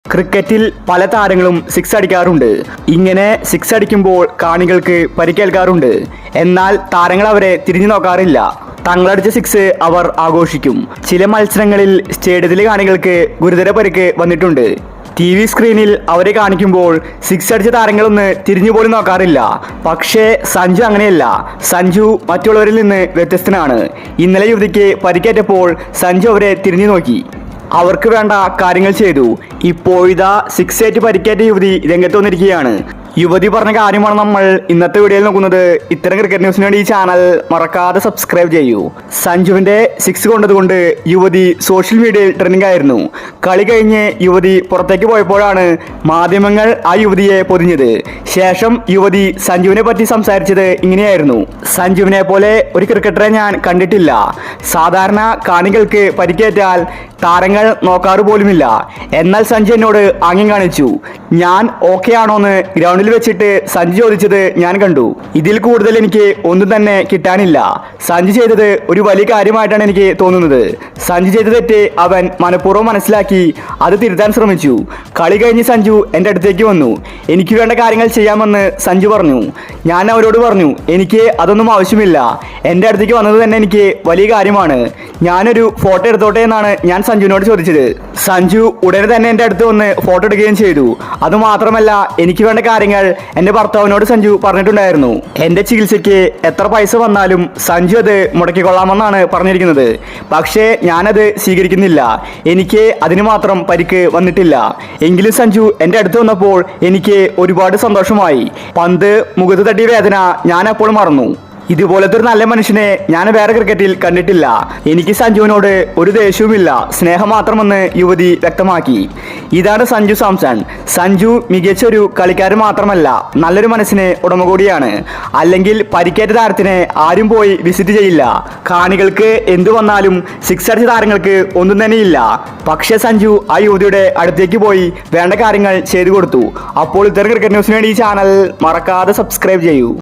ക്രിക്കറ്റിൽ പല താരങ്ങളും സിക്സ് അടിക്കാറുണ്ട്. ഇങ്ങനെ സിക്സ് അടിക്കുമ്പോൾ കാണികൾക്ക് പരിക്കേൽക്കാറുണ്ട്. എന്നാൽ താരങ്ങൾ അവരെ തിരിഞ്ഞു നോക്കാറില്ല. തങ്ങളടിച്ച സിക്സ് അവർ ആഘോഷിക്കും. ചില മത്സരങ്ങളിൽ സ്റ്റേഡിയത്തിലെ കാണികൾക്ക് ഗുരുതര പരിക്ക് വന്നിട്ടുണ്ട്. TV സ്ക്രീനിൽ അവരെ കാണിക്കുമ്പോൾ സിക്സ് അടിച്ച താരങ്ങളൊന്ന് തിരിഞ്ഞു പോലും നോക്കാറില്ല. പക്ഷേ സഞ്ജു അങ്ങനെയല്ല. സഞ്ജു മറ്റുള്ളവരിൽ നിന്ന് വ്യത്യസ്തനാണ്. ഇന്നലെ യുവതിക്ക് പരിക്കേറ്റപ്പോൾ സഞ്ജു അവരെ തിരിഞ്ഞു നോക്കി. അവർക്ക് വേണ്ട കാര്യങ്ങൾ ചെയ്തു. ഇപ്പോഴിതാ സിക്സ് ഏറ്റ് പരിക്കേറ്റ യുവതി രംഗത്ത് വന്നിരിക്കുകയാണ്. യുവതി പറഞ്ഞ കാര്യമാണ് നമ്മൾ ഇന്നത്തെ വീഡിയോയിൽ നോക്കുന്നത്. ഇത്തരം ക്രിക്കറ്റ് ന്യൂസിന് വേണ്ടി ഈ ചാനൽ മറക്കാതെ സബ്സ്ക്രൈബ് ചെയ്യൂ. സഞ്ജുവിന്റെ സിക്സ് കൊണ്ടതുകൊണ്ട് യുവതി സോഷ്യൽ മീഡിയയിൽ ട്രെൻഡിംഗ് ആയിരുന്നു. കളി കഴിഞ്ഞ് യുവതി പുറത്തേക്ക് പോയപ്പോഴാണ് മാധ്യമങ്ങൾ ആ യുവതിയെ പൊതിഞ്ഞത്. ശേഷം യുവതി സഞ്ജുവിനെ പറ്റി സംസാരിച്ചത് ഇങ്ങനെയായിരുന്നു: സഞ്ജുവിനെ പോലെ ഒരു ക്രിക്കറ്ററെ ഞാൻ കണ്ടിട്ടില്ല. സാധാരണ കാണികൾക്ക് പരിക്കേറ്റാൽ താരങ്ങൾ നോക്കാറ് പോലുമില്ല. എന്നാൽ സഞ്ജു എന്നോട് ആംഗ്യം കാണിച്ചു. ഞാൻ ഓക്കെ ആണോന്ന് ഗ്രൗണ്ടിൽ വെച്ചിട്ട് സഞ്ജു ചോദിച്ചത് ഞാൻ കണ്ടു. ഇതിൽ കൂടുതൽ എനിക്ക് ഒന്നും തന്നെ കിട്ടാനില്ല. സഞ്ജു ചെയ്തത് ഒരു വലിയ കാര്യമായിട്ടാണ് എനിക്ക് തോന്നുന്നത്. സഞ്ജു ചെയ്ത തെറ്റ് അവൻ മനഃപൂർവ്വം മനസ്സിലാക്കി അത് തിരുത്താൻ ശ്രമിച്ചു. കളി കഴിഞ്ഞ് സഞ്ജു എൻ്റെ അടുത്തേക്ക് വന്നു. എനിക്ക് വേണ്ട കാര്യങ്ങൾ ചെയ്യാമെന്ന് സഞ്ജു പറഞ്ഞു. ഞാൻ അവരോട് പറഞ്ഞു, എനിക്ക് അതൊന്നും ആവശ്യമില്ല. എൻ്റെ അടുത്തേക്ക് വന്നത് തന്നെ എനിക്ക് വലിയ കാര്യമാണ്. ഞാനൊരു ഫോട്ടോ എടുത്തോട്ടെ എന്നാണ് ഞാൻ സഞ്ജുവിനോട് ചോദിച്ചത്. സഞ്ജു ഉടനെ തന്നെ എൻ്റെ അടുത്ത് വന്ന് ഫോട്ടോ എടുക്കുകയും ചെയ്തു. അതുമാത്രമല്ല, എനിക്ക് വേണ്ട കാര്യങ്ങൾ എൻ്റെ ഭർത്താവിനോട് സഞ്ജു പറഞ്ഞിട്ടുണ്ടായിരുന്നു. എൻ്റെ ചികിത്സയ്ക്ക് എത്ര പൈസ വന്നാലും സഞ്ജു അത് മുടക്കിക്കൊള്ളാമെന്നാണ് പറഞ്ഞിരിക്കുന്നത്. പക്ഷേ ഞാനത് സ്വീകരിക്കുന്നില്ല. എനിക്ക് അതിന് മാത്രം പരിക്ക് വന്നിട്ടില്ല. എങ്കിലും സഞ്ജു എൻ്റെ അടുത്ത് വന്നപ്പോൾ എനിക്ക് ഒരുപാട് സന്തോഷമായി. പന്ത് മുഖത്ത് തട്ടിയ വേദന ഞാൻ അപ്പോൾ മറന്നു. ഇതുപോലത്തെ ഒരു നല്ല മനുഷ്യനെ ഞാൻ വേറെ ക്രിക്കറ്റിൽ കണ്ടിട്ടില്ല. എനിക്ക് സഞ്ജുവിനോട് ഒരു ദേഷ്യവുമില്ല, സ്നേഹം മാത്രമെന്ന് യുവതി വ്യക്തമാക്കി. ഇതാണ് സഞ്ജു സാംസൺ. സഞ്ജു മികച്ചൊരു കളിക്കാരൻ മാത്രമല്ല, നല്ലൊരു മനസ്സിന് ഉടമ കൂടിയാണ്. അല്ലെങ്കിൽ പരിക്കേറ്റ താരത്തിനെ ആരും പോയി വിസിറ്റ് ചെയ്യില്ല. കാണികൾക്ക് എന്തു വന്നാലും സിക്സ് അടിച്ച താരങ്ങൾക്ക് ഒന്നും തന്നെയില്ല. പക്ഷേ സഞ്ജു ആ യുവതിയുടെ അടുത്തേക്ക് പോയി വേണ്ട കാര്യങ്ങൾ ചെയ്തു കൊടുത്തു. അപ്പോൾ ഇത്തരം ക്രിക്കറ്റ് ന്യൂസിന് വേണ്ടി ഈ ചാനൽ മറക്കാതെ സബ്സ്ക്രൈബ് ചെയ്യൂ.